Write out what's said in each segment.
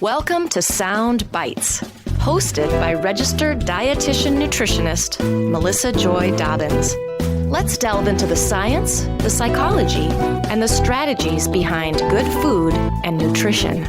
Welcome to Sound Bites, hosted by registered dietitian nutritionist Melissa Joy Dobbins. Let's delve into the science, the psychology, and the strategies behind good food and nutrition.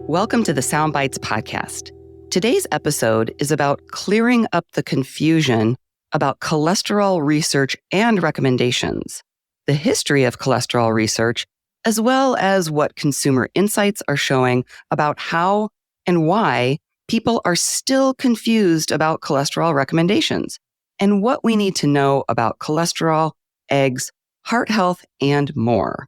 Welcome to the Sound Bites podcast. Today's episode is about clearing up the confusion about cholesterol research and recommendations, the history of cholesterol research, as well as what consumer insights are showing about how and why people are still confused about cholesterol recommendations, and what we need to know about cholesterol, eggs, heart health, and more.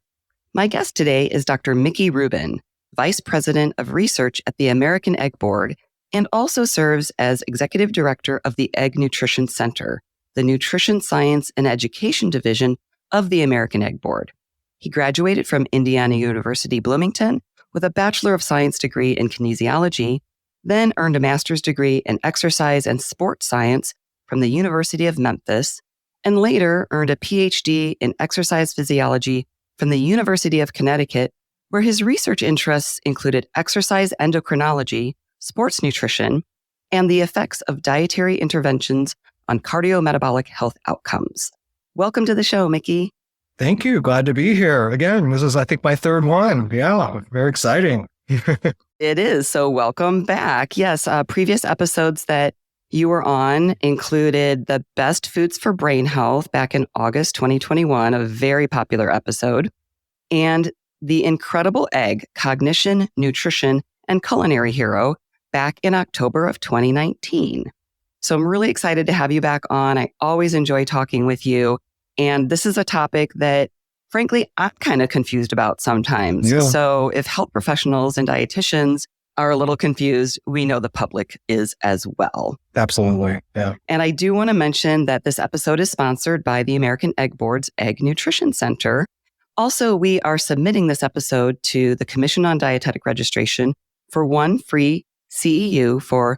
My guest today is Dr. Mickey Rubin, Vice President of Research at the American Egg Board, and also serves as Executive Director of the Egg Nutrition Center, the Nutrition Science and Education Division of the American Egg Board. He graduated from Indiana University Bloomington with a Bachelor of Science degree in kinesiology, then earned a master's degree in exercise and sports science from the University of Memphis, and later earned a PhD in exercise physiology from the University of Connecticut, where his research interests included exercise endocrinology, sports nutrition, and the effects of dietary interventions on cardiometabolic health outcomes. Welcome to the show, Mickey. Thank you. Glad to be here. Again, this is, I think, my third one. Yeah, very exciting. It is. So welcome back. Yes, previous episodes that you were on included the best foods for brain health back in August 2021, a very popular episode, and the incredible egg, cognition, nutrition, and culinary hero back in October of 2019. So I'm really excited to have you back on. I always enjoy talking with you. And this is a topic that, frankly, I'm kind of confused about sometimes. Yeah. So if health professionals and dietitians are a little confused, we know the public is as well. Absolutely. Yeah. And I do want to mention that this episode is sponsored by the American Egg Board's Egg Nutrition Center. Also, we are submitting this episode to the Commission on Dietetic Registration for one free CEU for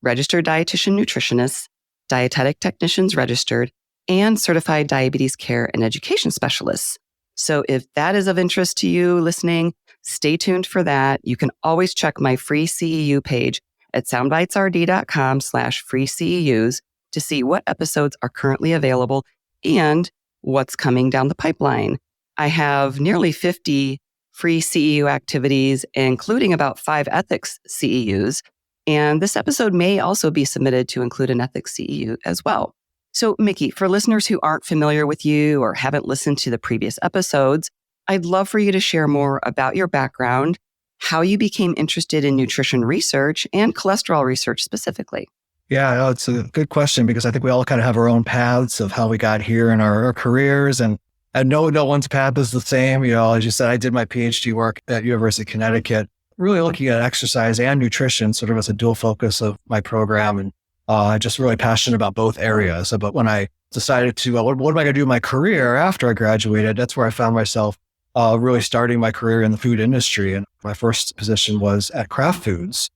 registered dietitian nutritionists, dietetic technicians registered, and certified diabetes care and education specialists. So if that is of interest to you listening, stay tuned for that. You can always check my free CEU page at soundbitesrd.com/free CEUs to see what episodes are currently available and what's coming down the pipeline. I have nearly 50 free CEU activities, including about 5 ethics CEUs. And this episode may also be submitted to include an ethics CEU as well. So, Mickey, for listeners who aren't familiar with you or haven't listened to the previous episodes, I'd love for you to share more about your background, how you became interested in nutrition research and cholesterol research specifically. Yeah, it's a good question because I think we all kind of have our own paths of how we got here in our careers. And no one's path is the same. You know, as you said, I did my PhD work at University of Connecticut, really looking at exercise and nutrition sort of as a dual focus of my program. And just really passionate about both areas. But when I decided to, what am I going to do in my career after I graduated, that's where I found myself really starting my career in the food industry. And my first position was at Kraft Foods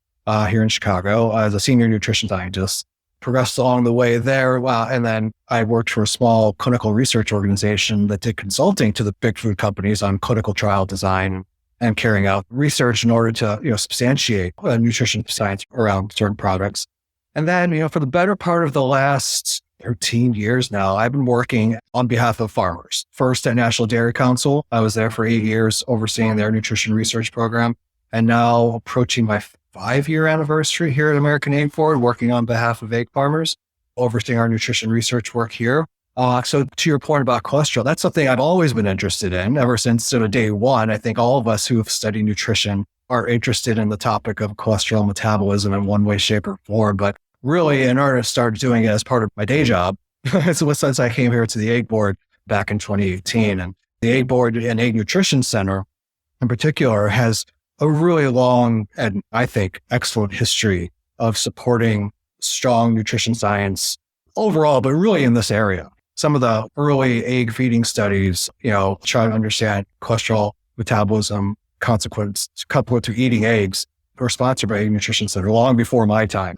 here in Chicago as a senior nutrition scientist. Progressed along the way there. And then I worked for a small clinical research organization that did consulting to the big food companies on clinical trial design and carrying out research in order to, substantiate nutrition science around certain products. And then, for the better part of the last 13 years now, I've been working on behalf of farmers. First at National Dairy Council, I was there for 8 years overseeing their nutrition research program. And now approaching my 5-year anniversary here at American Egg Board, working on behalf of egg farmers, overseeing our nutrition research work here. So to your point about cholesterol, that's something I've always been interested in ever since sort of day one. I think all of us who have studied nutrition are interested in the topic of cholesterol metabolism in one way, shape, or form. But really, in order to start doing it as part of my day job, since I came here to the Egg Board back in 2018, and the Egg Board and Egg Nutrition Center in particular has a really long and I think excellent history of supporting strong nutrition science overall, but really in this area. Some of the early egg feeding studies, trying to understand cholesterol metabolism consequence coupled to eating eggs were sponsored by Egg Nutrition Center long before my time.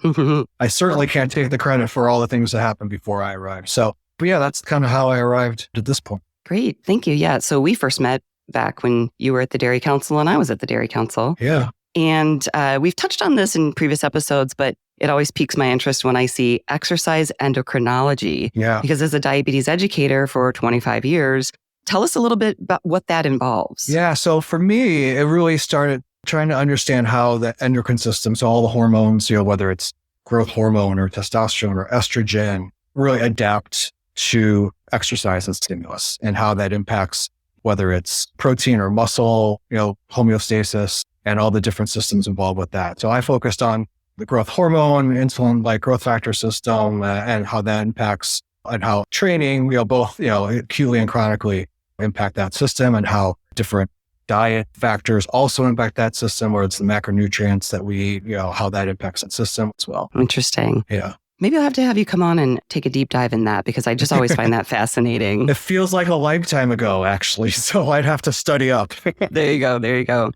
I certainly can't take the credit for all the things that happened before I arrived. So But yeah, that's kind of how I arrived at this point. Great. Thank you. Yeah. So we first met back when you were at the Dairy Council and I was at the Dairy Council. Yeah. And we've touched on this in previous episodes, but it always piques my interest when I see exercise endocrinology. Yeah. Because as a diabetes educator for 25 years, tell us a little bit about what that involves. Yeah. So for me, it really started trying to understand how the endocrine system, so all the hormones, whether it's growth hormone or testosterone or estrogen, really adapt to exercise and stimulus and how that impacts whether it's protein or muscle, homeostasis and all the different systems involved with that. So I focused on the growth hormone, insulin, like growth factor system, and how that impacts and how training, both, acutely and chronically impact that system, and how different diet factors also impact that system, where it's the macronutrients that we eat, how that impacts that system as well. Interesting. Yeah. Maybe I'll have to have you come on and take a deep dive in that, because I just always find that fascinating. It feels like a lifetime ago, actually. So I'd have to study up. There you go. There you go.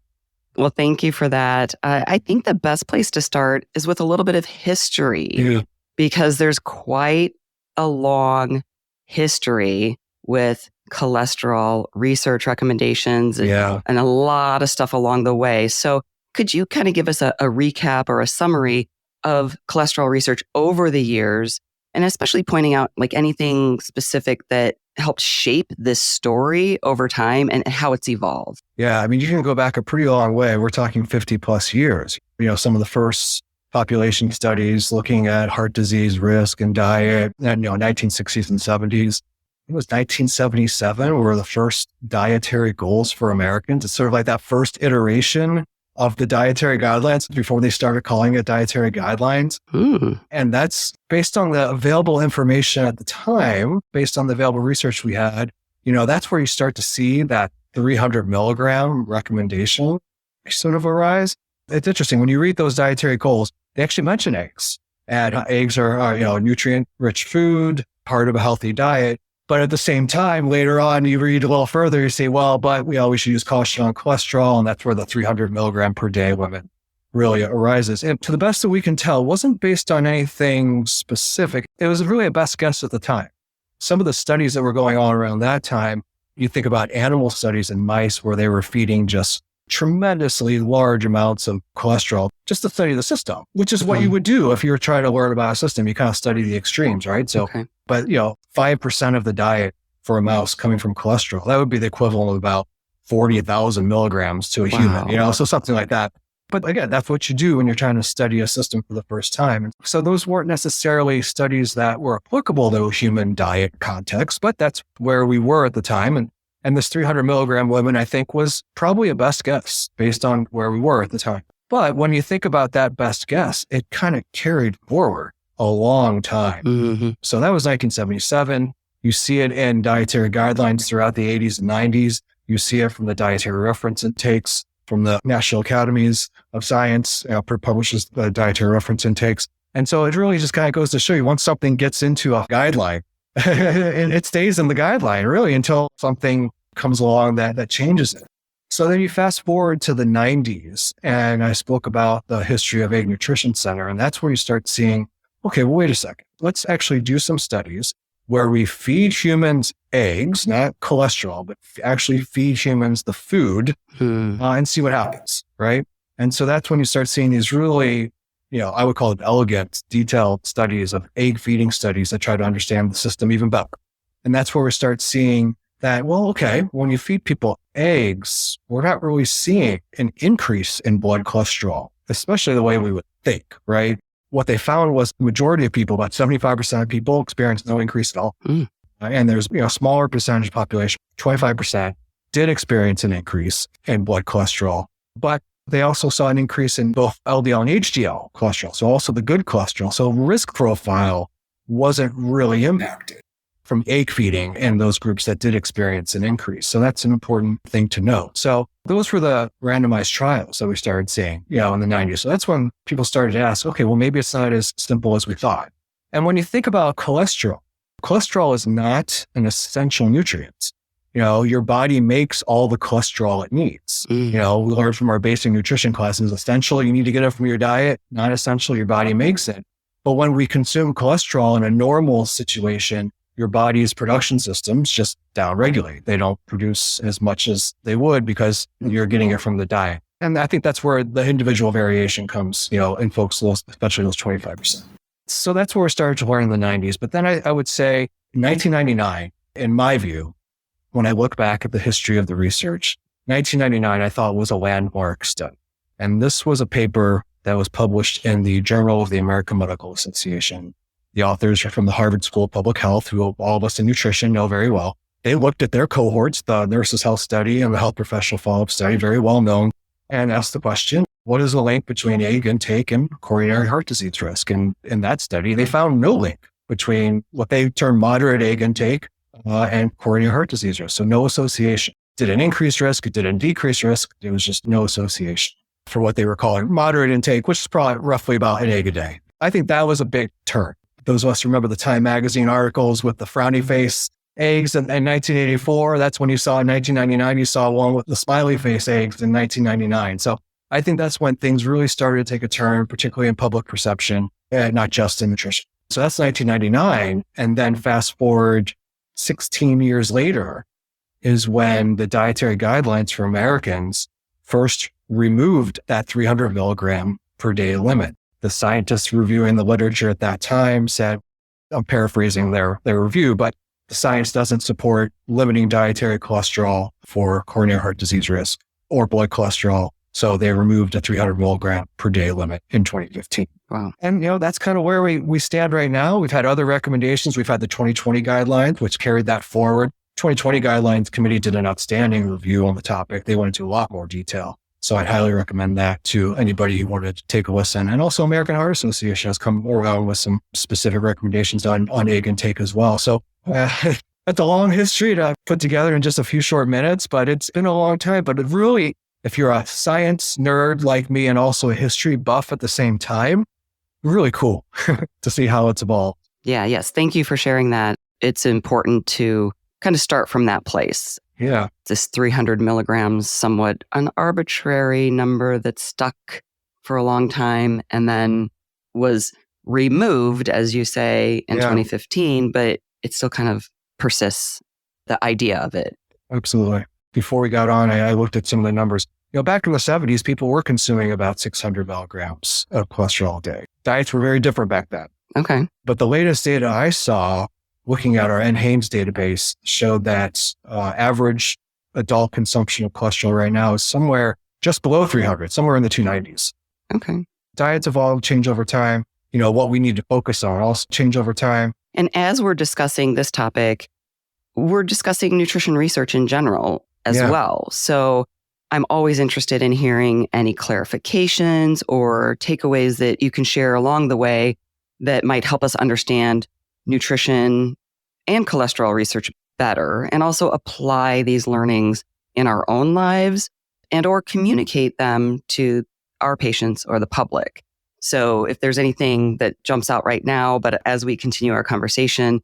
Well, thank you for that. I think the best place to start is with a little bit of history, because there's quite a long history with cholesterol research recommendations and a lot of stuff along the way. So could you kind of give us a recap or a summary of cholesterol research over the years, and especially pointing out like anything specific that helped shape this story over time and how it's evolved? Yeah, I mean, you can go back a pretty long way. We're talking 50 plus years. Some of the first population studies looking at heart disease risk and diet, and 1960s and 70s. It was 1977 were the first dietary goals for Americans. It's sort of like that first iteration of the dietary guidelines before they started calling it dietary guidelines. And that's based on the available information at the time, based on the available research we had. That's where you start to see that 300 milligram recommendation sort of arise. It's interesting. When you read those dietary goals, they actually mention eggs. And eggs are nutrient-rich food, part of a healthy diet. But at the same time, later on, you read a little further, you say, well, but we should use caution on cholesterol. And that's where the 300 milligram per day limit really arises. And to the best that we can tell, it wasn't based on anything specific. It was really a best guess at the time. Some of the studies that were going on around that time, you think about animal studies in mice where they were feeding just tremendously large amounts of cholesterol just to study the system, which is what you would do if you were trying to learn about a system. You kind of study the extremes, right? So, but 5% of the diet for a mouse coming from cholesterol, that would be the equivalent of about 40,000 milligrams to a human, so something like that. But again, that's what you do when you're trying to study a system for the first time. And so those weren't necessarily studies that were applicable to a human diet context, but that's where we were at the time. And this 300 milligram limit, I think, was probably a best guess based on where we were at the time. But when you think about that best guess, it kind of carried forward a long time. So that was 1977. You see it in dietary guidelines throughout the 80s and 90s. You see it from the dietary reference intakes from the National Academies of Science, publishes the dietary reference intakes. And so it really just kind of goes to show you, once something gets into a guideline, and it stays in the guideline really until something comes along that changes it. So then you fast forward to the 90s, and I spoke about the history of Egg Nutrition Center. And that's where you start seeing, okay, well, wait a second. Let's actually do some studies where we feed humans eggs, not cholesterol, but actually feed humans the food and see what happens, right? And so that's when you start seeing these really, I would call it elegant, detailed studies of egg feeding studies that try to understand the system even better. And that's where we start seeing that, well, okay, when you feed people eggs, we're not really seeing an increase in blood cholesterol, especially the way we would think, right? What they found was the majority of people, about 75% of people, experienced no increase at all. And there's a smaller percentage of population, 25%, did experience an increase in blood cholesterol. But they also saw an increase in both LDL and HDL cholesterol, so also the good cholesterol. So risk profile wasn't really impacted from egg feeding in those groups that did experience an increase. So that's an important thing to note. So those were the randomized trials that we started seeing, in the 90s. So that's when people started to ask, okay, well, maybe it's not as simple as we thought. And when you think about cholesterol is not an essential nutrient. Your body makes all the cholesterol it needs. We learned from our basic nutrition classes, essential, you need to get it from your diet, not essential, your body makes it. But when we consume cholesterol in a normal situation, your body's production systems just downregulate. They don't produce as much as they would because you're getting it from the diet. And I think that's where the individual variation comes, in folks, especially those 25%. So that's where we started to learn in the 90s. But then I would say in 1999, in my view, when I look back at the history of the research, 1999, I thought was a landmark study. And this was a paper that was published in the Journal of the American Medical Association. The authors are from the Harvard School of Public Health, who all of us in nutrition know very well. They looked at their cohorts, the Nurses' Health Study and the Health Professional Follow-up Study, very well known, and asked the question, what is the link between egg intake and coronary heart disease risk? And in that study, they found no link between what they term moderate egg intake and coronary heart disease risk. So no association. Did it increase risk? It didn't decrease risk. There was just no association for what they were calling moderate intake, which is probably roughly about an egg a day. I think that was a big turn. Those of us remember the Time magazine articles with the frowny face eggs in 1984. That's when you saw in 1999, you saw one with the smiley face eggs in 1999. So I think that's when things really started to take a turn, particularly in public perception, and not just in nutrition. So that's 1999. And then fast forward 16 years later is when the dietary guidelines for Americans first removed that 300 milligram per day limit. The scientists reviewing the literature at that time said, I'm paraphrasing their review, but the science doesn't support limiting dietary cholesterol for coronary heart disease risk or blood cholesterol. So they removed a 300 milligram per day limit in 2015. Wow. And, that's kind of where we stand right now. We've had other recommendations. We've had the 2020 guidelines, which carried that forward. 2020 guidelines committee did an outstanding review on the topic. They went into a lot more detail. So I'd highly recommend that to anybody who wanted to take a listen. And also American Heart Association has come around with some specific recommendations on egg intake as well. So that's a long history to put together in just a few short minutes, but it's been a long time. But it really, if you're a science nerd like me and also a history buff at the same time, really cool to see how it's evolved. Yeah, yes. Thank you for sharing that. It's important to kind of start from that place. Yeah. This 300 milligrams, somewhat an arbitrary number that stuck for a long time and then was removed, as you say, in 2015, but it still kind of persists, the idea of it. Absolutely. Before we got on, I looked at some of the numbers. Back in the 70s, people were consuming about 600 milligrams of cholesterol a day. Diets were very different back then. Okay. But the latest data I saw, looking at our NHANES database, showed that average adult consumption of cholesterol right now is somewhere just below 300, somewhere in the 290s. Okay. Diets evolve, change over time. What we need to focus on also change over time. And as we're discussing this topic, we're discussing nutrition research in general as well. So I'm always interested in hearing any clarifications or takeaways that you can share along the way that might help us understand nutrition and cholesterol research better, and also apply these learnings in our own lives and or communicate them to our patients or the public. So if there's anything that jumps out right now, but as we continue our conversation,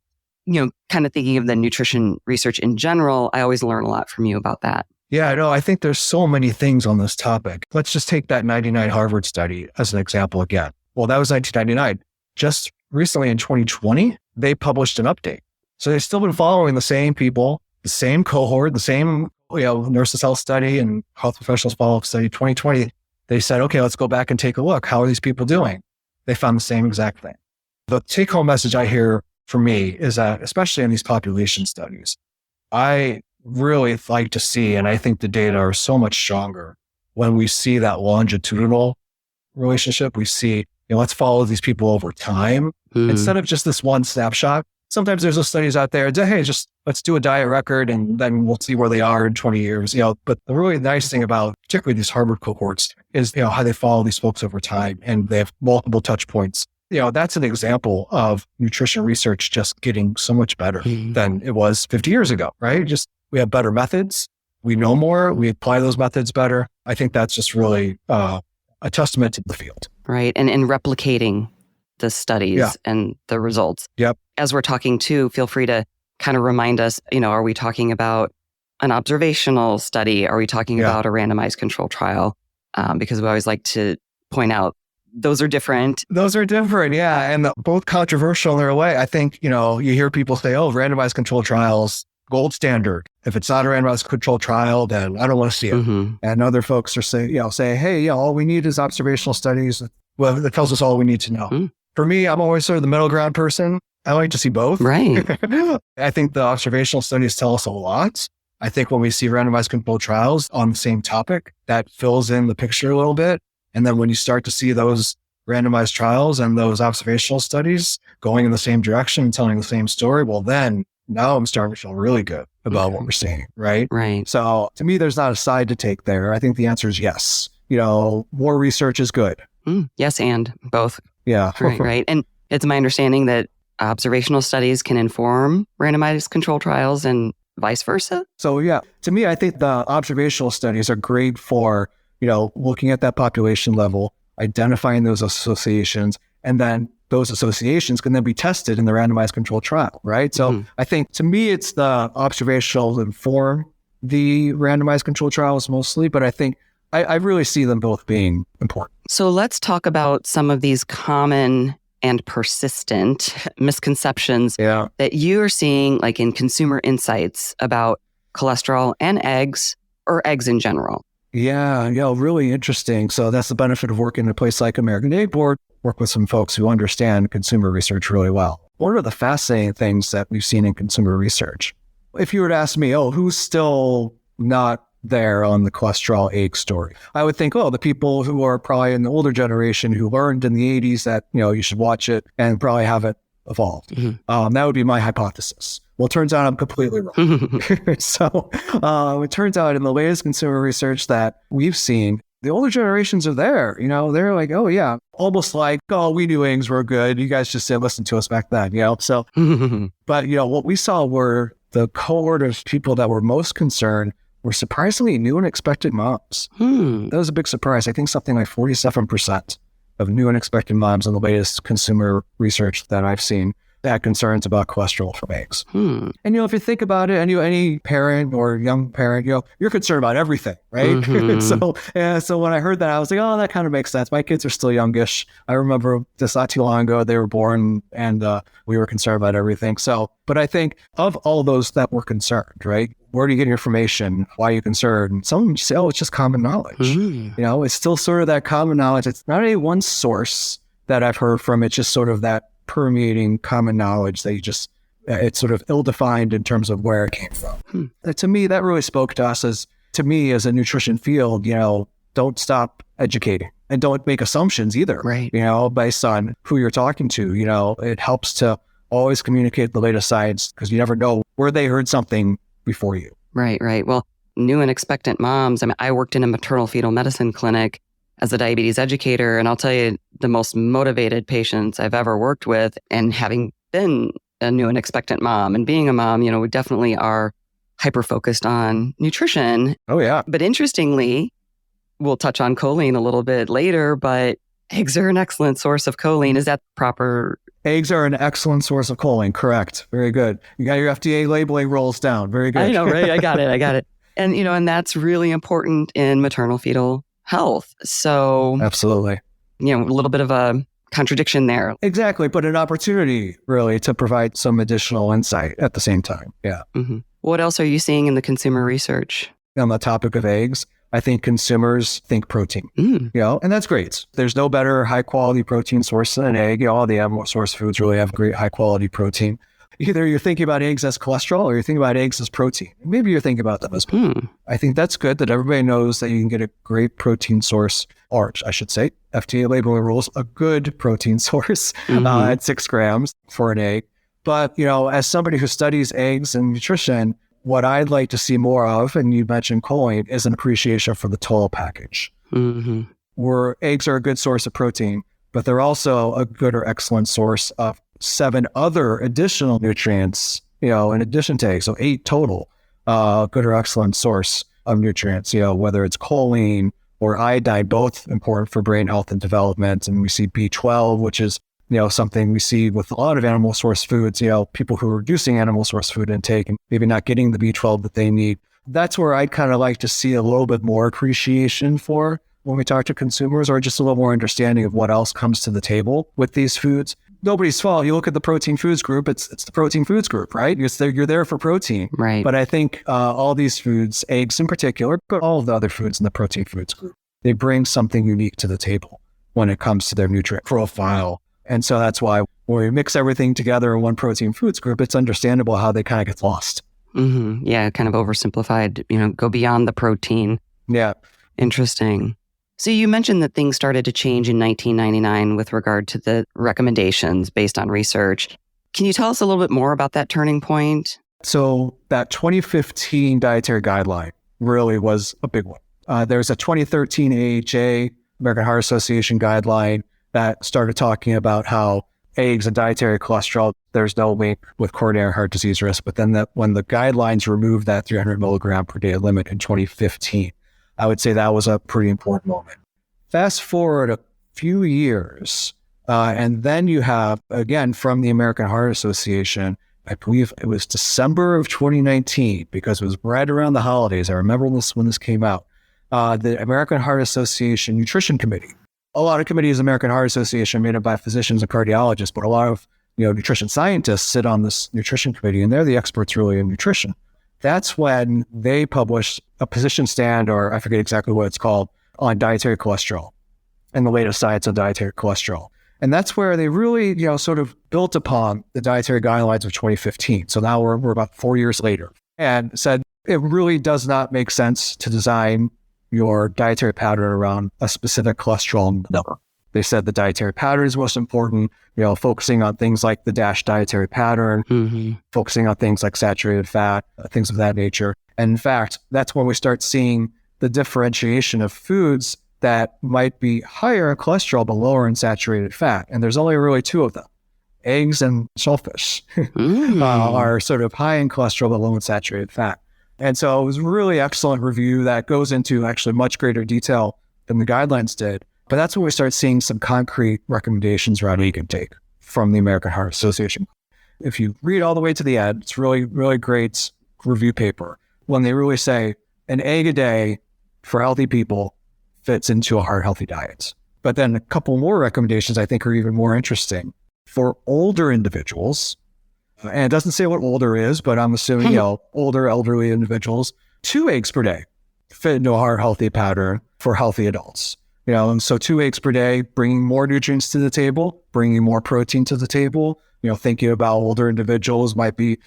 kind of thinking of the nutrition research in general, I always learn a lot from you about that. Yeah, no, I think there's so many things on this topic. Let's just take that 99 Harvard study as an example again. Well, that was 1999. Just recently in 2020, they published an update. So they've still been following the same people, the same cohort, the same Nurses' Health Study and Health Professionals Follow-up Study. 2020, they said, okay, let's go back and take a look. How are these people doing? They found the same exact thing. The take-home message I hear from me is that, especially in these population studies, I really like to see, and I think the data are so much stronger when we see that longitudinal relationship. We see, let's follow these people over time instead of just this one snapshot. Sometimes there's those studies out there that, hey, just let's do a diet record and then we'll see where they are in 20 years. But the really nice thing about particularly these Harvard cohorts is, how they follow these folks over time and they have multiple touch points. That's an example of nutrition research just getting so much better than it was 50 years ago, right? Just we have better methods. We know more. We apply those methods better. I think that's just really a testament to the field. Right. And replicating the studies and the results. Yep. As we're talking too, feel free to kind of remind us, are we talking about an observational study? Are we talking about a randomized control trial? Because we always like to point out those are different. Those are different, yeah. And both controversial in their way. I think, you hear people say, oh, randomized controlled trials, gold standard. If it's not a randomized controlled trial, then I don't want to see it. Mm-hmm. And other folks are saying, hey, all we need is observational studies. Well, that tells us all we need to know. Mm. For me, I'm always sort of the middle ground person. I like to see both. Right. I think the observational studies tell us a lot. I think when we see randomized controlled trials on the same topic, that fills in the picture a little bit. And then when you start to see those randomized trials and those observational studies going in the same direction and telling the same story, well, then now I'm starting to feel really good about what we're seeing, right? Right. So to me, there's not a side to take there. I think the answer is yes. More research is good. Yes, and both. Yeah. Right. And it's my understanding that observational studies can inform randomized controlled trials and vice versa. So yeah, to me, I think the observational studies are great for, looking at that population level, identifying those associations, and then those associations can then be tested in the randomized controlled trial, right? So I think to me, it's the observational inform the randomized controlled trials mostly, but I think I really see them both being important. So let's talk about some of these common and persistent misconceptions that you are seeing, like in consumer insights about cholesterol and eggs, or eggs in general. Yeah, really interesting. So that's the benefit of working in a place like American Egg Board, work with some folks who understand consumer research really well. What are the fascinating things that we've seen in consumer research? If you were to ask me, who's still not there on the cholesterol egg story, I would think, the people who are probably in the older generation who learned in the 80s that, you should watch it and probably haven't evolved. Mm-hmm. That would be my hypothesis. Well, it turns out I'm completely wrong. So it turns out in the latest consumer research that we've seen, the older generations are there. They're like, oh yeah, almost like, we knew eggs were good. You guys just didn't listen to us back then, So, but what we saw were the cohort of people that were most concerned were surprisingly new and expectant moms. That was a big surprise. I think something like 47% of new and expectant moms in the latest consumer research that I've seen had concerns about cholesterol from eggs. And, if you think about it, and any parent or young parent, you're concerned about everything, right? Mm-hmm. So when I heard that, I was like, that kind of makes sense. My kids are still youngish. I remember just not too long ago, they were born and we were concerned about everything. So, but I think of all those that were concerned, right? Where do you get your information? Why are you concerned? And some say, it's just common knowledge. It's still sort of that common knowledge. It's not any one source that I've heard from. It's just sort of that permeating common knowledge that it's sort of ill-defined in terms of where it came from. To me, that really spoke to us as a nutrition field, don't stop educating and don't make assumptions either, right? Based on who you're talking to, it helps to always communicate the latest science because you never know where they heard something before you. Right. Well, new and expectant moms. I worked in a maternal fetal medicine clinic as a diabetes educator, and I'll tell you, the most motivated patients I've ever worked with, and having been a new and expectant mom and being a mom, we definitely are hyper-focused on nutrition. Oh, yeah. But interestingly, we'll touch on choline a little bit later, but eggs are an excellent source of choline. Is that proper? Eggs are an excellent source of choline. Correct. Very good. You got your FDA labeling rolls down. Very good. I know, right? I got it. And, and that's really important in maternal fetal health. So absolutely. A little bit of a contradiction there. Exactly. But an opportunity really to provide some additional insight at the same time. Yeah. Mm-hmm. What else are you seeing in the consumer research? On the topic of eggs, I think consumers think protein, and that's great. There's no better high quality protein source than an egg. All the animal source foods really have great high quality protein. Either you're thinking about eggs as cholesterol or you're thinking about eggs as protein. Maybe you're thinking about them as protein. I think that's good that everybody knows that you can get a great protein source, or I should say, FDA labeling rules, a good protein source at 6 grams for an egg. But, as somebody who studies eggs and nutrition, what I'd like to see more of, and you mentioned choline, is an appreciation for the total package. Where eggs are a good source of protein, but they're also a good or excellent source of 7 other additional nutrients, in addition to eggs. So 8 total, good or excellent source of nutrients, whether it's choline or iodine, both important for brain health and development. And we see B12, which is, something we see with a lot of animal source foods, people who are reducing animal source food intake and maybe not getting the B12 that they need. That's where I'd kind of like to see a little bit more appreciation for when we talk to consumers, or just a little more understanding of what else comes to the table with these foods. Nobody's fault. You look at the protein foods group, it's the protein foods group, right? You're there for protein. Right. But I think all these foods, eggs in particular, but all of the other foods in the protein foods group, they bring something unique to the table when it comes to their nutrient profile. And so that's why when we mix everything together in one protein foods group, it's understandable how they kind of get lost. Mm-hmm. Yeah, kind of oversimplified, go beyond the protein. Yeah. Interesting. So you mentioned that things started to change in 1999 with regard to the recommendations based on research. Can you tell us a little bit more about that turning point? So that 2015 dietary guideline really was a big one. There's a 2013 AHA, American Heart Association guideline, that started talking about how eggs and dietary cholesterol, there's no link with coronary heart disease risk. But then when the guidelines removed that 300 milligram per day limit in 2015, I would say that was a pretty important moment. Fast forward a few years, and then you have, again, from the American Heart Association, I believe it was December of 2019, because it was right around the holidays. I remember when this came out. The American Heart Association Nutrition Committee. A lot of committees, American Heart Association, made up by physicians and cardiologists, but a lot of nutrition scientists sit on this nutrition committee, and they're the experts really in nutrition. That's when they published a position stand, or I forget exactly what it's called, on dietary cholesterol and the latest science on dietary cholesterol. And that's where they really, sort of built upon the dietary guidelines of 2015. So now we're about 4 years later, and said it really does not make sense to design your dietary pattern around a specific cholesterol number. They said the dietary pattern is most important, focusing on things like the DASH dietary pattern, focusing on things like saturated fat, things of that nature. And in fact, that's when we start seeing the differentiation of foods that might be higher in cholesterol but lower in saturated fat. And there's only really two of them. Eggs and shellfish are sort of high in cholesterol but low in saturated fat. And so it was a really excellent review that goes into actually much greater detail than the guidelines did. But that's when we start seeing some concrete recommendations around egg intake from the American Heart Association. If you read all the way to the end, it's really, really great review paper when they really say an egg a day for healthy people fits into a heart-healthy diet. But then a couple more recommendations I think are even more interesting. For older individuals, and it doesn't say what older is, but I'm assuming, older elderly individuals, 2 eggs per day fit into a heart-healthy pattern for healthy adults. And so 2 eggs per day, bringing more nutrients to the table, bringing more protein to the table. Thinking about older individuals might be,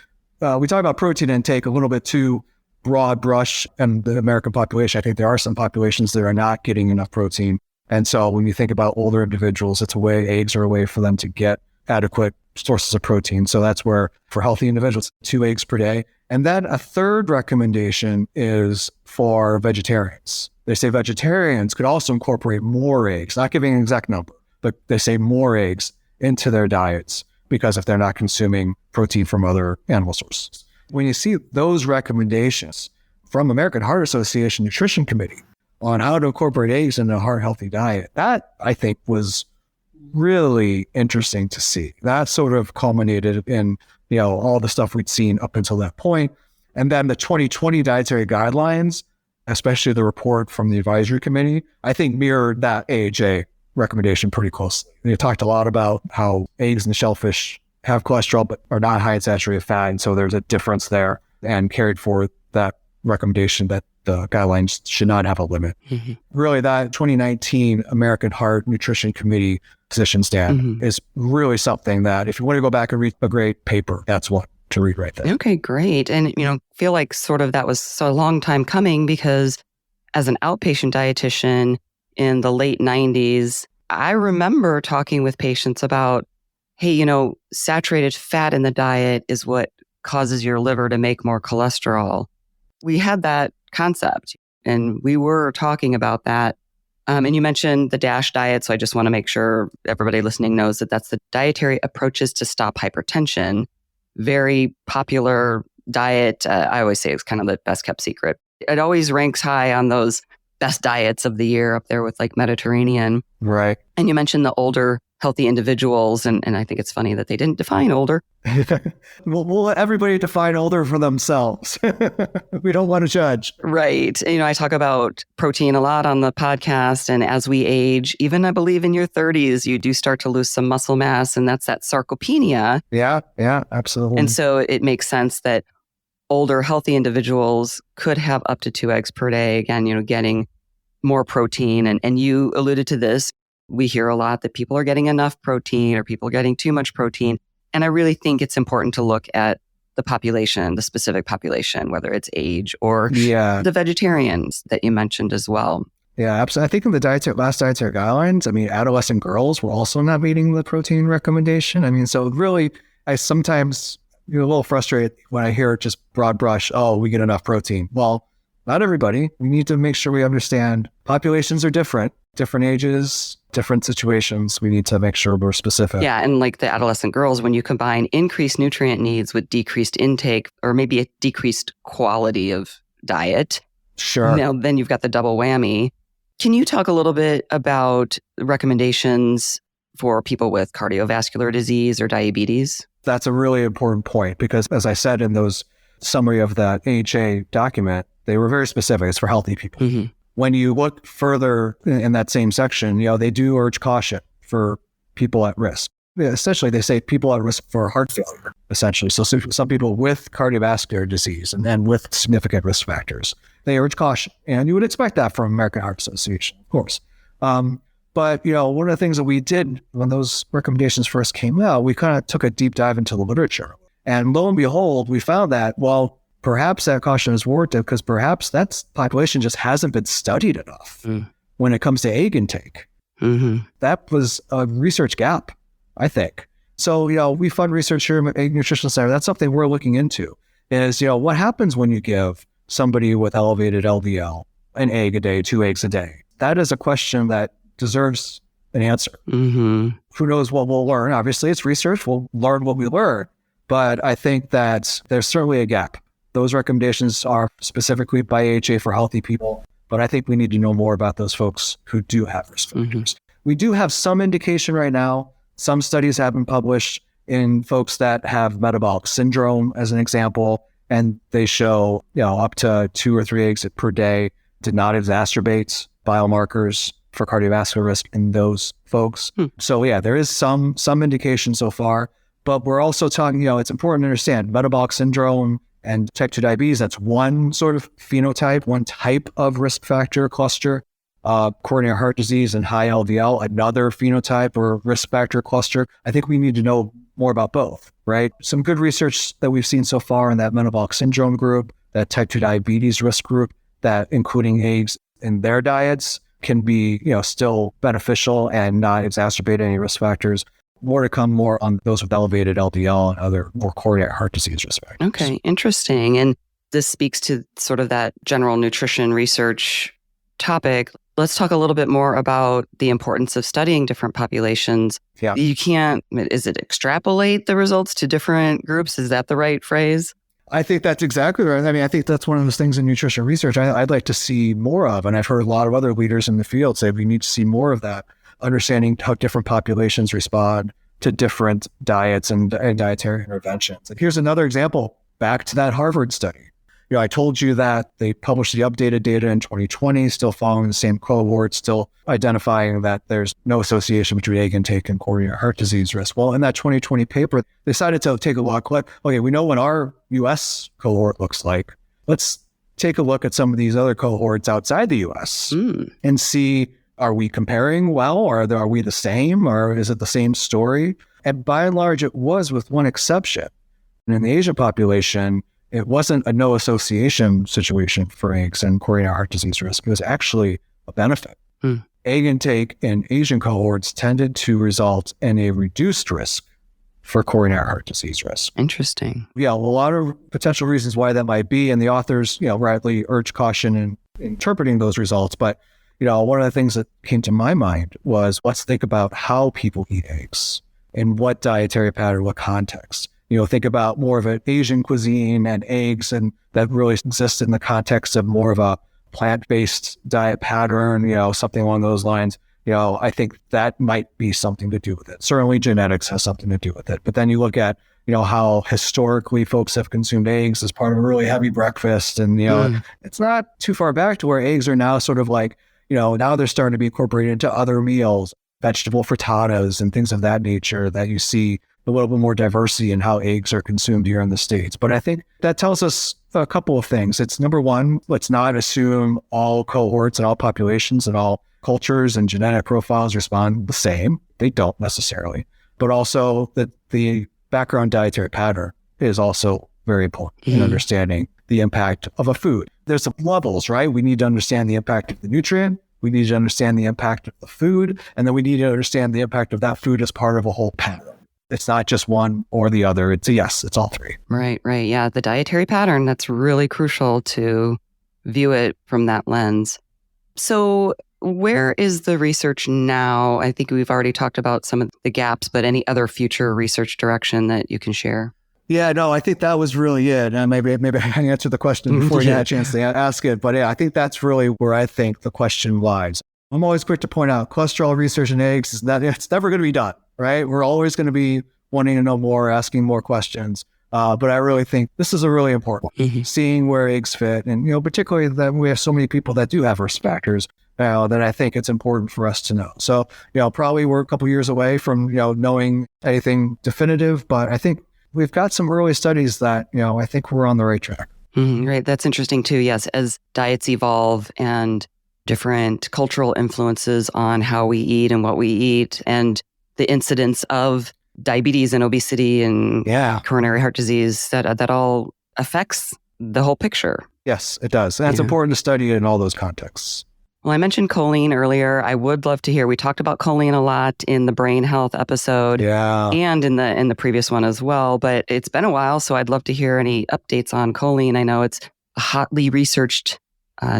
we talk about protein intake a little bit too broad brush in the American population. I think there are some populations that are not getting enough protein. And so when you think about older individuals, eggs are a way for them to get adequate sources of protein. So that's where, for healthy individuals, 2 eggs per day. And then a third recommendation is for vegetarians. They say vegetarians could also incorporate more eggs, not giving an exact number, but they say more eggs into their diets, because if they're not consuming protein from other animal sources. When you see those recommendations from American Heart Association Nutrition Committee on how to incorporate eggs in a heart-healthy diet, that I think was really interesting to see. That sort of culminated in, all the stuff we'd seen up until that point. And then the 2020 dietary guidelines, especially the report from the advisory committee, I think mirrored that AHA recommendation pretty closely. They talked a lot about how eggs and shellfish have cholesterol but are not high in saturated fat, and so there's a difference there, and carried forward that recommendation that the guidelines should not have a limit. Really, that 2019 American Heart Nutrition Committee position stand is really something that, if you want to go back and read a great paper, that's one to read right there. Okay, great. And, feel like sort of that was so a long time coming, because as an outpatient dietitian in the late 90s, I remember talking with patients about, hey, saturated fat in the diet is what causes your liver to make more cholesterol. We had that concept, and we were talking about that. And you mentioned the DASH diet, so I just want to make sure everybody listening knows that that's the dietary approaches to stop hypertension. Very popular diet. I always say it's kind of the best kept secret. It always ranks high on those best diets of the year, up there with like Mediterranean. Right. And you mentioned the older healthy individuals. And I think it's funny that they didn't define older. We'll let everybody define older for themselves. We don't want to judge. Right. I talk about protein a lot on the podcast. And as we age, even I believe in your 30s, you do start to lose some muscle mass. And that's that sarcopenia. Yeah, absolutely. And so it makes sense that older, healthy individuals could have up to 2 eggs per day. Again, getting more protein. And you alluded to this. We hear a lot that people are getting enough protein or people are getting too much protein. And I really think it's important to look at the population, the specific population, whether it's age or the vegetarians that you mentioned as well. Yeah, absolutely. I think in the last dietary guidelines, adolescent girls were also not meeting the protein recommendation. So really, I sometimes get a little frustrated when I hear just broad brush, oh, we get enough protein. Well, not everybody. We need to make sure we understand populations are different ages, different situations. We need to make sure we're specific. Yeah. And like the adolescent girls, when you combine increased nutrient needs with decreased intake or maybe a decreased quality of diet, sure. Now, then you've got the double whammy. Can you talk a little bit about recommendations for people with cardiovascular disease or diabetes? That's a really important point because, as I said in those summary of that AHA document, they were very specific. It's for healthy people. Mm-hmm. When you look further in that same section, they do urge caution for people at risk. Essentially, they say people at risk for heart failure, essentially. So some people with cardiovascular disease and then with significant risk factors, they urge caution. And you would expect that from American Heart Association, of course. But, one of the things that we did when those recommendations first came out, we kind of took a deep dive into the literature. And lo and behold, we found that, perhaps that caution is warranted because perhaps that population just hasn't been studied enough when it comes to egg intake. Mm-hmm. That was a research gap, I think. So, we fund research here at Egg Nutrition Center. That's something we're looking into is, what happens when you give somebody with elevated LDL an egg a day, 2 eggs a day? That is a question that deserves an answer. Mm-hmm. Who knows what we'll learn? Obviously, it's research. We'll learn what we learn. But I think that there's certainly a gap. Those recommendations are specifically by AHA for healthy people, but I think we need to know more about those folks who do have risk factors. Mm-hmm. We do have some indication right now. Some studies have been published in folks that have metabolic syndrome, as an example, and they show, up to 2 or 3 eggs per day did not exacerbate biomarkers for cardiovascular risk in those folks. So there is some indication so far, but we're also talking, it's important to understand metabolic syndrome and type 2 diabetes, that's one sort of phenotype, one type of risk factor cluster. Coronary heart disease and high LDL, another phenotype or risk factor cluster. I think we need to know more about both, right? Some good research that we've seen so far in that metabolic syndrome group, that type 2 diabetes risk group, that including eggs in their diets can be, still beneficial and not exacerbate any risk factors. More to come more on those with elevated LDL and other more coronary heart disease risk factors. Okay, interesting. And this speaks to sort of that general nutrition research topic. Let's talk a little bit more about the importance of studying different populations. Yeah. You can't, is it extrapolate the results to different groups? Is that the right phrase? I think that's exactly right. I think that's one of those things in nutrition research I'd like to see more of. And I've heard a lot of other leaders in the field say we need to see more of that, understanding how different populations respond to different diets and dietary interventions. And here's another example, back to that Harvard study. I told you that they published the updated data in 2020, still following the same cohort, still identifying that there's no association between egg intake and coronary heart disease risk. Well, in that 2020 paper, they decided to take a look, okay, we know what our US cohort looks like. Let's take a look at some of these other cohorts outside the US and see, are we comparing well, or are we the same, or is it the same story? And by and large, it was, with one exception. And in the Asian population, it wasn't a no association situation for eggs and coronary heart disease risk. It was actually a benefit. Egg intake in Asian cohorts tended to result in a reduced risk for coronary heart disease risk. Interesting. Yeah, a lot of potential reasons why that might be. And the authors, rightly urge caution in interpreting those results. But, one of the things that came to my mind was, let's think about how people eat eggs, in what dietary pattern, what context. Think about more of an Asian cuisine and eggs, and that really exists in the context of more of a plant-based diet pattern, something along those lines. I think that might be something to do with it. Certainly genetics has something to do with it. But then you look at, how historically folks have consumed eggs as part of a really heavy breakfast. And, it's not too far back to where eggs are now sort of like, now they're starting to be incorporated into other meals, vegetable frittatas and things of that nature, that you see a little bit more diversity in how eggs are consumed here in the States. But I think that tells us a couple of things. It's number one, let's not assume all cohorts and all populations and all cultures and genetic profiles respond the same. They don't necessarily. But also that the background dietary pattern is also very important in understanding the impact of a food. There's some levels, right? We need to understand the impact of the nutrient. We need to understand the impact of the food. And then we need to understand the impact of that food as part of a whole pattern. It's not just one or the other. It's all three. Right. Yeah. The dietary pattern, that's really crucial to view it from that lens. So where is the research now? I think we've already talked about some of the gaps, but any other future research direction that you can share? Yeah, no, I think that was really it. And maybe I can answer the question before you had a chance to ask it. But yeah, I think that's really where I think the question lies. I'm always quick to point out cholesterol research in eggs is that it's never going to be done, right? We're always going to be wanting to know more, asking more questions. But I really think this is a really important one, seeing where eggs fit. And, particularly that we have so many people that do have risk factors that I think it's important for us to know. So, probably we're a couple years away from, knowing anything definitive, but I think we've got some early studies that, I think we're on the right track. Right. That's interesting too. Yes. As diets evolve and different cultural influences on how we eat and what we eat and the incidence of diabetes and obesity and coronary heart disease, that all affects the whole picture. Yes, it does. And it's important to study it in all those contexts. Well, I mentioned choline earlier. I would love to hear, we talked about choline a lot in the brain health episode and in the previous one as well, but it's been a while, so I'd love to hear any updates on choline. I know it's a hotly researched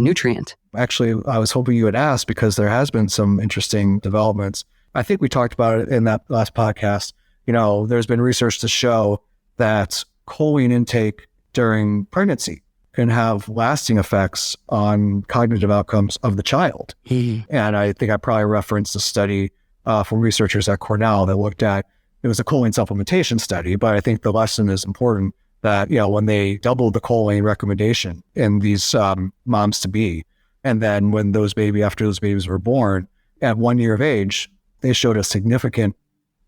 nutrient. Actually, I was hoping you would ask because there has been some interesting developments. I think we talked about it in that last podcast. There's been research to show that choline intake during pregnancy can have lasting effects on cognitive outcomes of the child. And I think I probably referenced a study from researchers at Cornell that looked at, it was a choline supplementation study, but I think the lesson is important that, when they doubled the choline recommendation in these moms-to-be, and then when after those babies were born, at 1 year of age, they showed a significant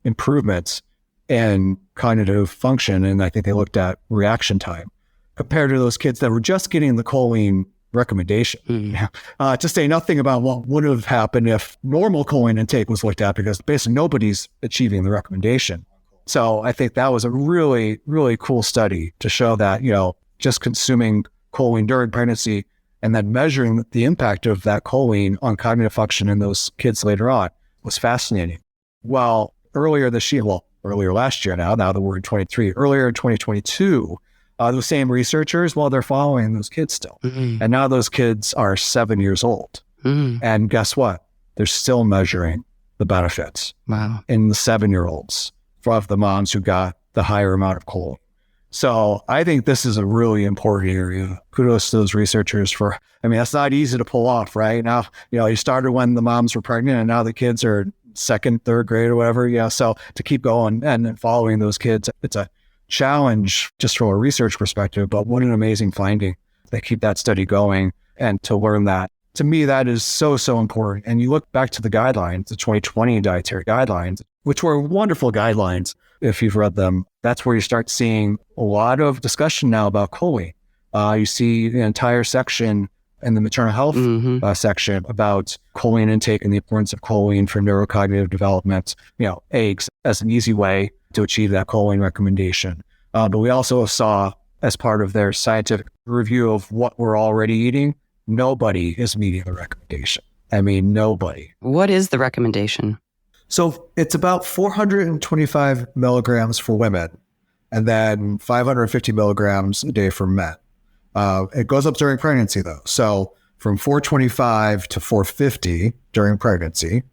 improvements in cognitive function. And I think they looked at reaction time compared to those kids that were just getting the choline recommendation. To say nothing about what would have happened if normal choline intake was looked at, because basically nobody's achieving the recommendation. So I think that was a really, really cool study to show that, just consuming choline during pregnancy and then measuring the impact of that choline on cognitive function in those kids later on was fascinating. Well, earlier last year now that we're in 23, earlier in 2022, those same researchers, they're following those kids still. And now those kids are 7 years old. And guess what? They're still measuring the benefits in the 7-year-olds of the moms who got the higher amount of choline. So I think this is a really important area. Kudos to those researchers that's not easy to pull off, right? Now, you started when the moms were pregnant and now the kids are second, third grade or whatever. So to keep going and following those kids, it's a challenge just from a research perspective, but what an amazing finding. They keep that study going and to learn that. To me, that is so, so important. And you look back to the guidelines, the 2020 dietary guidelines, which were wonderful guidelines. If you've read them, that's where you start seeing a lot of discussion now about choline. You see the entire section in the maternal health section about choline intake and the importance of choline for neurocognitive development, eggs as an easy way to achieve that choline recommendation. But we also saw, as part of their scientific review of what we're already eating, nobody is meeting the recommendation. Nobody. What is the recommendation? So it's about 425 milligrams for women and then 550 milligrams a day for men. It goes up during pregnancy though. So from 425 to 450 during pregnancy,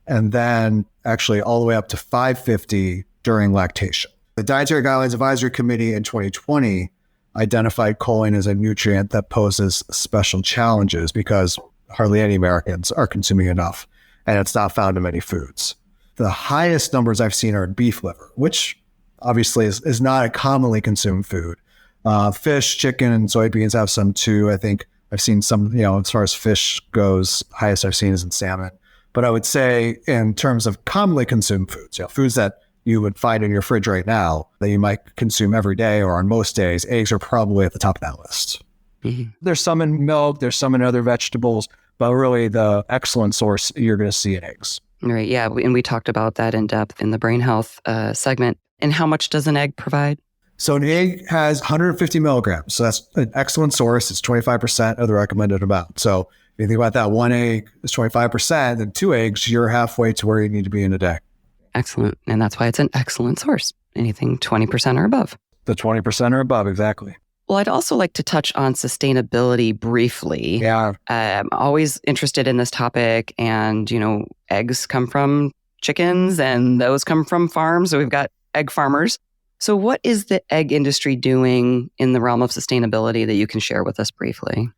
and then actually all the way up to 550 during lactation. The Dietary Guidelines Advisory Committee in 2020 identified choline as a nutrient that poses special challenges because hardly any Americans are consuming enough. and it's not found in many foods. The highest numbers I've seen are in beef liver, which obviously is not a commonly consumed food. Fish, chicken, and soybeans have some too. I think I've seen some, as far as fish goes, highest I've seen is in salmon. But I would say in terms of commonly consumed foods, foods that you would find in your fridge right now that you might consume every day or on most days, eggs are probably at the top of that list. Mm-hmm. There's some in milk, there's some in other vegetables, but really the excellent source you're going to see in eggs. Right. Yeah. And we talked about that in depth in the brain health segment. And how much does an egg provide? So an egg has 150 milligrams. So that's an excellent source. It's 25% of the recommended amount. So if you think about that, one egg is 25%, and 2 eggs, you're halfway to where you need to be in a day. Excellent. And that's why it's an excellent source. Anything 20% or above. The 20% or above, exactly. Well, I'd also like to touch on sustainability briefly. Yeah. I'm always interested in this topic. And, eggs come from chickens and those come from farms. So we've got egg farmers. So what is the egg industry doing in the realm of sustainability that you can share with us briefly?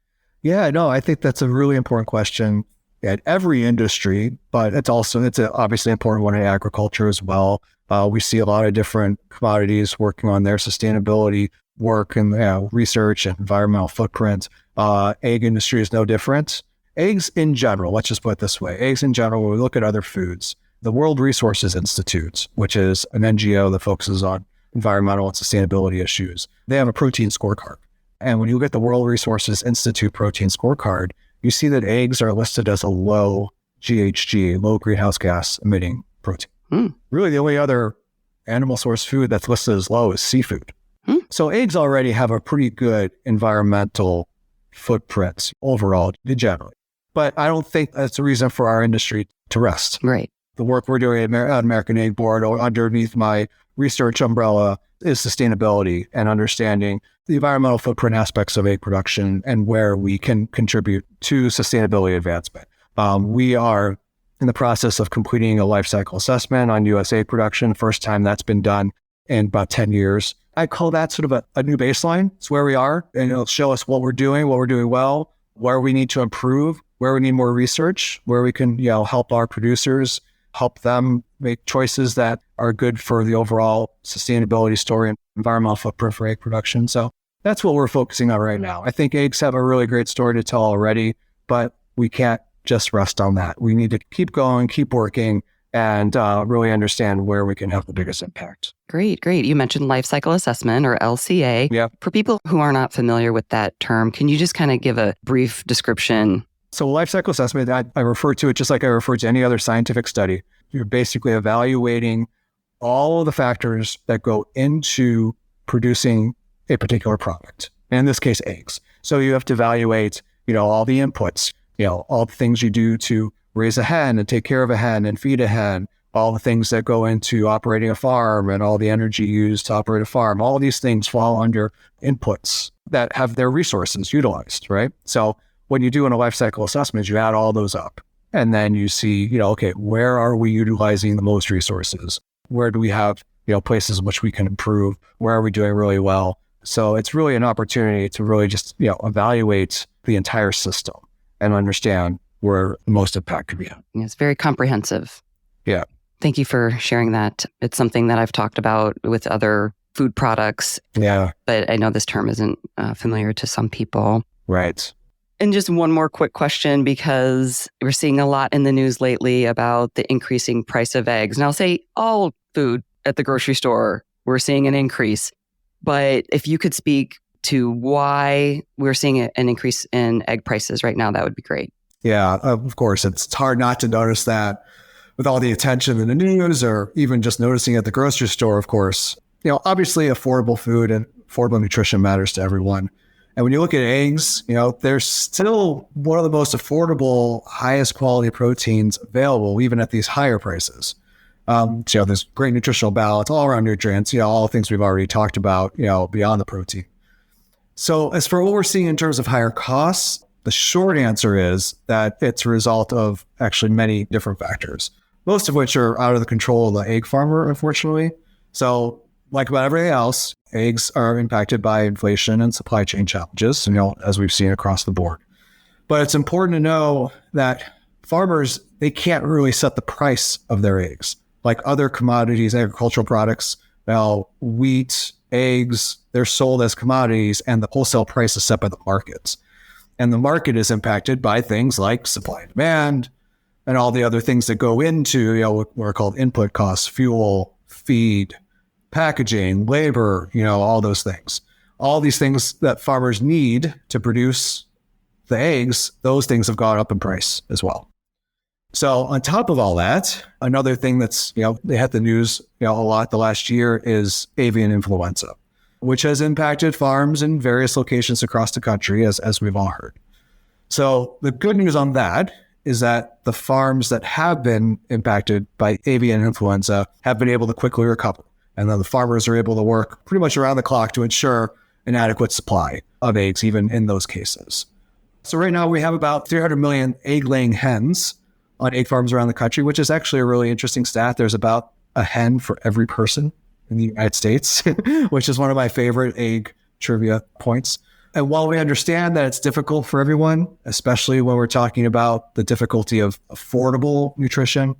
Yeah, no, I think that's a really important question at every industry, but it's obviously important one in agriculture as well. We see a lot of different commodities working on their sustainability work and research and environmental footprint. Egg industry is no different. Eggs in general, let's just put it this way. Eggs in general, when we look at other foods, the World Resources Institute, which is an NGO that focuses on environmental and sustainability issues, they have a protein scorecard. And when you look at the World Resources Institute protein scorecard, you see that eggs are listed as a low GHG, low greenhouse gas emitting protein. Really, the only other animal source food that's listed as low is seafood. So eggs already have a pretty good environmental footprint overall, generally. But I don't think that's a reason for our industry to rest. Right. The work we're doing at American Egg Board, or underneath my research umbrella, is sustainability and understanding the environmental footprint aspects of egg production and where we can contribute to sustainability advancement. We are in the process of completing a life cycle assessment on U.S. egg production. First time that's been done in about 10 years. I call that sort of a new baseline. It's where we are, and it'll show us what we're doing well, where we need to improve, where we need more research, where we can, help our producers, help them make choices that are good for the overall sustainability story and environmental footprint for egg production. So that's what we're focusing on right now. I think eggs have a really great story to tell already, but we can't just rest on that. We need to keep going, keep working, and really understand where we can have the biggest impact. Great. You mentioned life cycle assessment, or LCA. Yeah. For people who are not familiar with that term, can you just kind of give a brief description? So life cycle assessment, I refer to it just like I refer to any other scientific study. You're basically evaluating all of the factors that go into producing a particular product. In this case, eggs. So you have to evaluate, all the inputs, all the things you do to raise a hen and take care of a hen and feed a hen, all the things that go into operating a farm and all the energy used to operate a farm. All of these things fall under inputs that have their resources utilized, right? So what you do in a life cycle assessment is you add all those up, and then you see, okay, where are we utilizing the most resources? Where do we have, places in which we can improve? Where are we doing really well? So it's really an opportunity to really just, evaluate the entire system and understand where the most impact could be. It's very comprehensive. Yeah. Thank you for sharing that. It's something that I've talked about with other food products. Yeah. But I know this term isn't familiar to some people. Right. And just one more quick question, because we're seeing a lot in the news lately about the increasing price of eggs. And I'll say all food at the grocery store, we're seeing an increase. But if you could speak to why we're seeing an increase in egg prices right now, that would be great. Yeah, of course. It's hard not to notice that with all the attention in the news, or even just noticing at the grocery store, of course. Obviously affordable food and affordable nutrition matters to everyone. And when you look at eggs, they're still one of the most affordable, highest quality proteins available, even at these higher prices. There's great nutritional balance, all around nutrients, all the things we've already talked about, beyond the protein. So as for what we're seeing in terms of higher costs, the short answer is that it's a result of actually many different factors, most of which are out of the control of the egg farmer, unfortunately. So like about everything else, eggs are impacted by inflation and supply chain challenges, as we've seen across the board. But it's important to know that farmers, they can't really set the price of their eggs. Like other commodities, agricultural products, now wheat, eggs, they're sold as commodities and the wholesale price is set by the markets. And the market is impacted by things like supply and demand and all the other things that go into, what are called input costs, fuel, feed, packaging, labor, all those things. All these things that farmers need to produce the eggs, those things have gone up in price as well. So on top of all that, another thing that's, they had the news, a lot the last year is avian influenza, which has impacted farms in various locations across the country, as we've all heard. So the good news on that is that the farms that have been impacted by avian influenza have been able to quickly recover. And then the farmers are able to work pretty much around the clock to ensure an adequate supply of eggs, even in those cases. So right now we have about 300 million egg-laying hens on egg farms around the country, which is actually a really interesting stat. There's about a hen for every person in the United States, which is one of my favorite egg trivia points. And while we understand that it's difficult for everyone, especially when we're talking about the difficulty of affordable nutrition,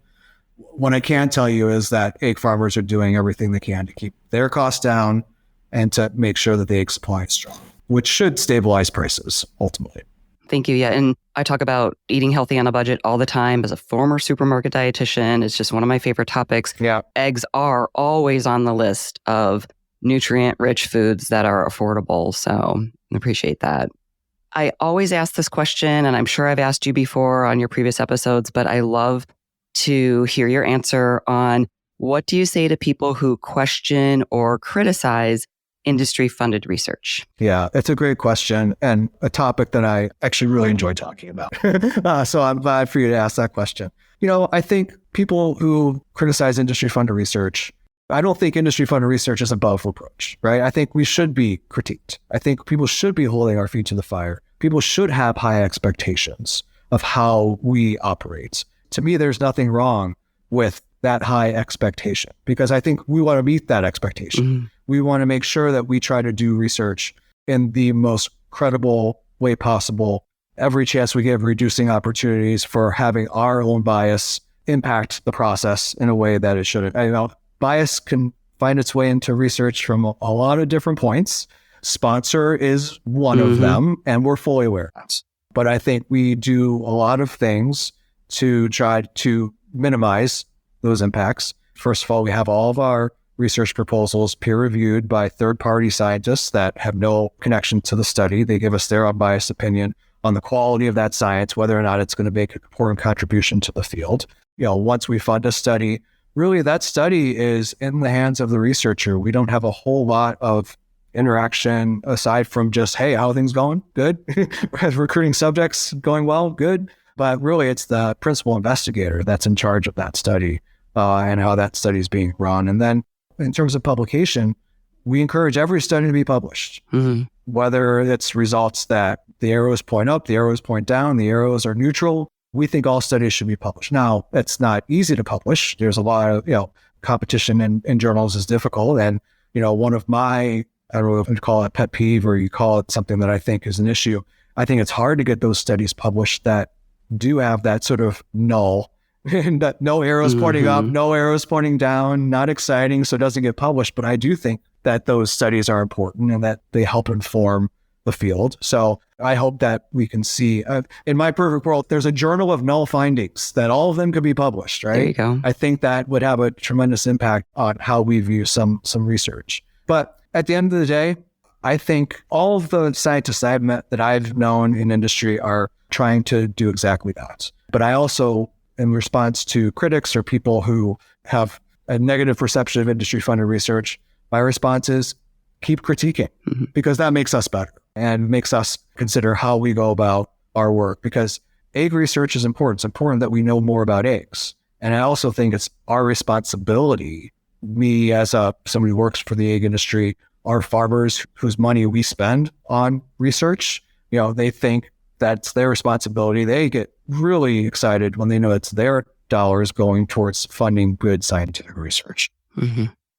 what I can tell you is that egg farmers are doing everything they can to keep their costs down and to make sure that the egg supply is strong, which should stabilize prices ultimately. Thank you. Yeah. And I talk about eating healthy on a budget all the time. As a former supermarket dietitian, it's just one of my favorite topics. Yeah. Eggs are always on the list of nutrient-rich foods that are affordable. So I appreciate that. I always ask this question, and I'm sure I've asked you before on your previous episodes, but I love to hear your answer on what do you say to people who question or criticize industry-funded research? Yeah, it's a great question and a topic that I actually really enjoy talking about. So I'm glad for you to ask that question. I think people who criticize industry-funded research, I don't think industry-funded research is above reproach, right? I think we should be critiqued. I think people should be holding our feet to the fire. People should have high expectations of how we operate. To me, there's nothing wrong with that high expectation because I think we want to meet that expectation. Mm-hmm. We want to make sure that we try to do research in the most credible way possible. Every chance we give, reducing opportunities for having our own bias impact the process in a way that it shouldn't. Bias can find its way into research from a lot of different points. Sponsor is one of them, and we're fully aware of that. But I think we do a lot of things to try to minimize those impacts. First of all, we have all of our research proposals peer-reviewed by third-party scientists that have no connection to the study. They give us their unbiased opinion on the quality of that science, whether or not it's going to make an important contribution to the field. Once we fund a study, really that study is in the hands of the researcher. We don't have a whole lot of interaction aside from just, hey, how are things going? Good. Recruiting subjects going well? Good. But really, it's the principal investigator that's in charge of that study and how that study is being run. And then in terms of publication, we encourage every study to be published, whether it's results that the arrows point up, the arrows point down, the arrows are neutral. We think all studies should be published. Now, it's not easy to publish. There's a lot of, competition in journals is difficult. And, one of my, I don't know if you call it pet peeve or you call it something that I think is an issue. I think it's hard to get those studies published that do have that sort of null, that no arrows pointing up, no arrows pointing down, not exciting, so it doesn't get published. But I do think that those studies are important and that they help inform the field. So I hope that we can see, in my perfect world, there's a journal of null findings that all of them could be published, right? There you go. I think that would have a tremendous impact on how we view some research. But at the end of the day, I think all of the scientists I've met that I've known in industry are trying to do exactly that. But I also, in response to critics or people who have a negative perception of industry-funded research, my response is keep critiquing because that makes us better and makes us consider how we go about our work because egg research is important. It's important that we know more about eggs. And I also think it's our responsibility, me as somebody who works for the egg industry, our farmers whose money we spend on research, they think that's their responsibility. They get really excited when they know it's their dollars going towards funding good scientific research.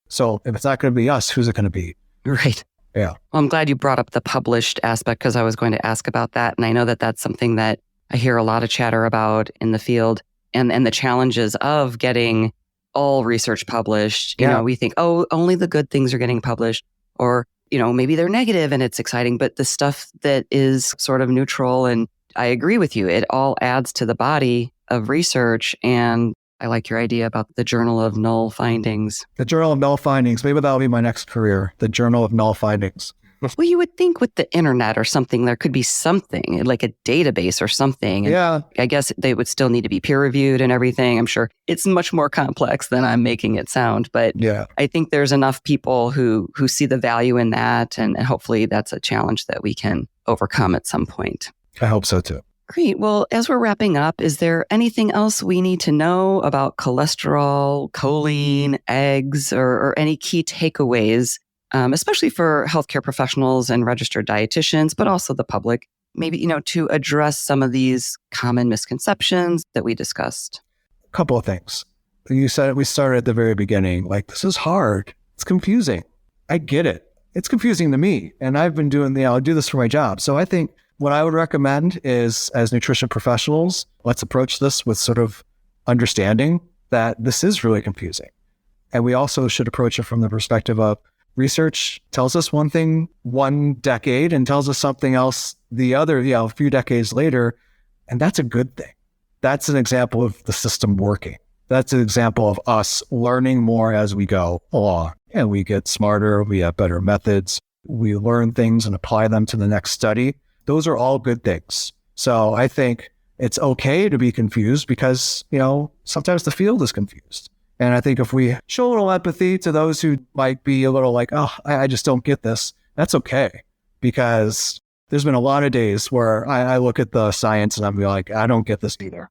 So if it's not going to be us, who's it going to be? Right. Yeah. Well, I'm glad you brought up the published aspect because I was going to ask about that. And I know that that's something that I hear a lot of chatter about in the field and the challenges of getting all research published. You know, we think, oh, only the good things are getting published, or, you know, maybe they're negative and it's exciting, but the stuff that is sort of neutral, and I agree with you, it all adds to the body of research. And I like your idea about the Journal of Null Findings. The Journal of Null Findings. Maybe that'll be my next career, the Journal of Null Findings. Well, you would think with the internet or something, there could be something like a database or something. And I guess they would still need to be peer reviewed and everything. I'm sure it's much more complex than I'm making it sound. But I think there's enough people who see the value in that. And hopefully that's a challenge that we can overcome at some point. I hope so too. Great. Well, as we're wrapping up, is there anything else we need to know about cholesterol, choline, eggs, or any key takeaways? Especially for healthcare professionals and registered dietitians, but also the public, maybe, you know, to address some of these common misconceptions that we discussed? A couple of things. You said we started at the very beginning, like, this is hard. It's confusing. I get it. It's confusing to me. And I've been doing, I do this for my job. So I think what I would recommend is, as nutrition professionals, let's approach this with sort of understanding that this is really confusing. And we also should approach it from the perspective of, research tells us one thing one decade and tells us something else the other, a few decades later. And that's a good thing. That's an example of the system working. That's an example of us learning more as we go along. And we get smarter, we have better methods, we learn things and apply them to the next study. Those are all good things. So I think it's okay to be confused because, sometimes the field is confused. And I think if we show a little empathy to those who might be a little like, oh, I just don't get this, that's okay. Because there's been a lot of days where I look at the science and I'm like, I don't get this either.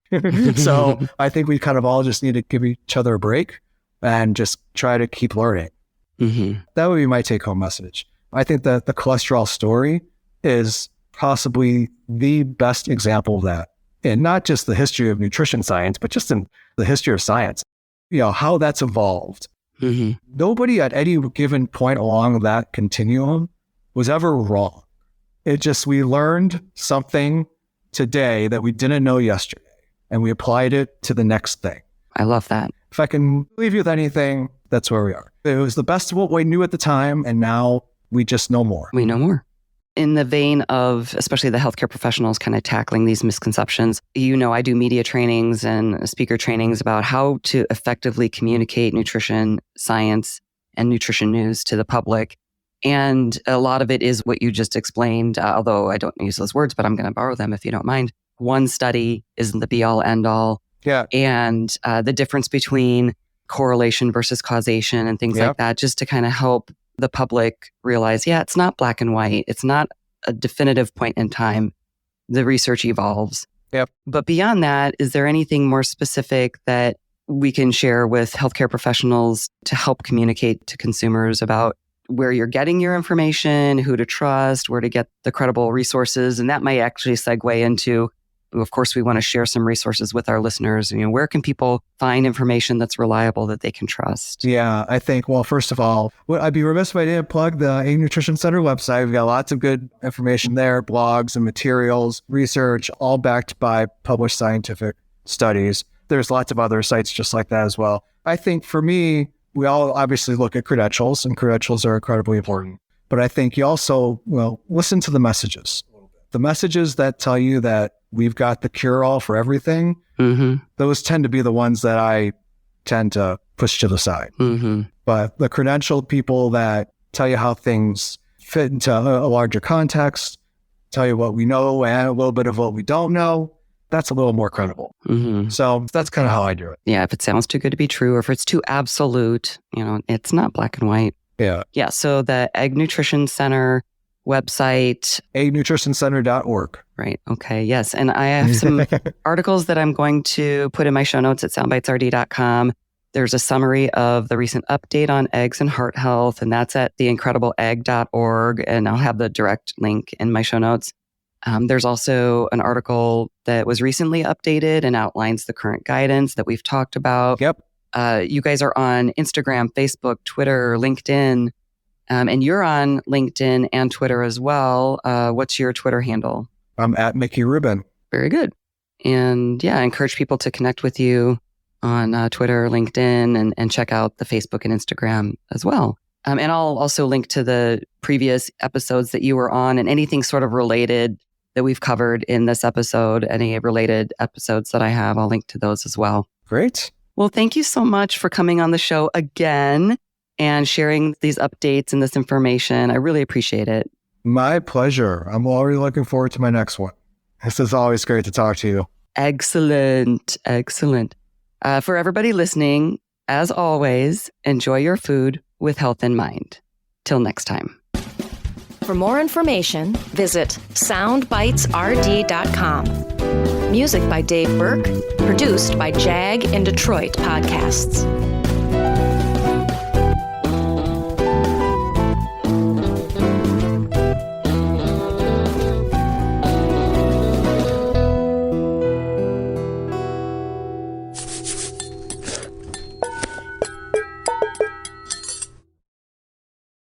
So I think we kind of all just need to give each other a break and just try to keep learning. Mm-hmm. That would be my take-home message. I think that the cholesterol story is possibly the best example of that. And not just the history of nutrition science, but just in the history of science. How that's evolved. Mm-hmm. Nobody at any given point along that continuum was ever wrong. It just, we learned something today that we didn't know yesterday, and we applied it to the next thing. I love that. If I can leave you with anything, that's where we are. It was the best of what we knew at the time, and now we just know more. We know more. In the vein of, especially the healthcare professionals kind of tackling these misconceptions, I do media trainings and speaker trainings about how to effectively communicate nutrition science and nutrition news to the public. And a lot of it is what you just explained, although I don't use those words, but I'm going to borrow them if you don't mind. One study isn't the be all end all. Yeah. And the difference between correlation versus causation and things like that, just to kind of help the public realize, it's not black and white. It's not a definitive point in time. The research evolves. Yep. But beyond that, is there anything more specific that we can share with healthcare professionals to help communicate to consumers about where you're getting your information, who to trust, where to get the credible resources? And that might actually segue into, of course, we want to share some resources with our listeners. Where can people find information that's reliable that they can trust? Yeah, I think, well, first of all, I'd be remiss if I didn't plug the Egg Nutrition Center website. We've got lots of good information there, blogs and materials, research, all backed by published scientific studies. There's lots of other sites just like that as well. I think for me, we all obviously look at credentials, and credentials are incredibly important. But I think you also, listen to the messages. The messages that tell you that we've got the cure-all for everything, those tend to be the ones that I tend to push to the side. Mm-hmm. But the credentialed people that tell you how things fit into a larger context, tell you what we know and a little bit of what we don't know, that's a little more credible. Mm-hmm. So that's kind of how I do it. Yeah, if it sounds too good to be true, or if it's too absolute, it's not black and white. Yeah. Yeah, so the Egg Nutrition Center website. eggnutritioncenter.org. Right. Okay. Yes. And I have some articles that I'm going to put in my show notes at soundbitesrd.com. There's a summary of the recent update on eggs and heart health, and that's at theincredibleegg.org. And I'll have the direct link in my show notes. There's also an article that was recently updated and outlines the current guidance that we've talked about. Yep. You guys are on Instagram, Facebook, Twitter, LinkedIn. And you're on LinkedIn and Twitter as well. What's your Twitter handle? I'm at Mickey Rubin. Very good. And yeah, I encourage people to connect with you on Twitter, LinkedIn, and check out the Facebook and Instagram as well. And I'll also link to the previous episodes that you were on and anything sort of related that we've covered in this episode, any related episodes that I have, I'll link to those as well. Great. Well, thank you so much for coming on the show again and sharing these updates and this information. I really appreciate it. My pleasure. I'm already looking forward to my next one. This is always great to talk to you. Excellent. Excellent. For everybody listening, as always, enjoy your food with health in mind. Till next time. For more information, visit soundbitesrd.com. Music by Dave Burke, produced by Jag in Detroit Podcasts.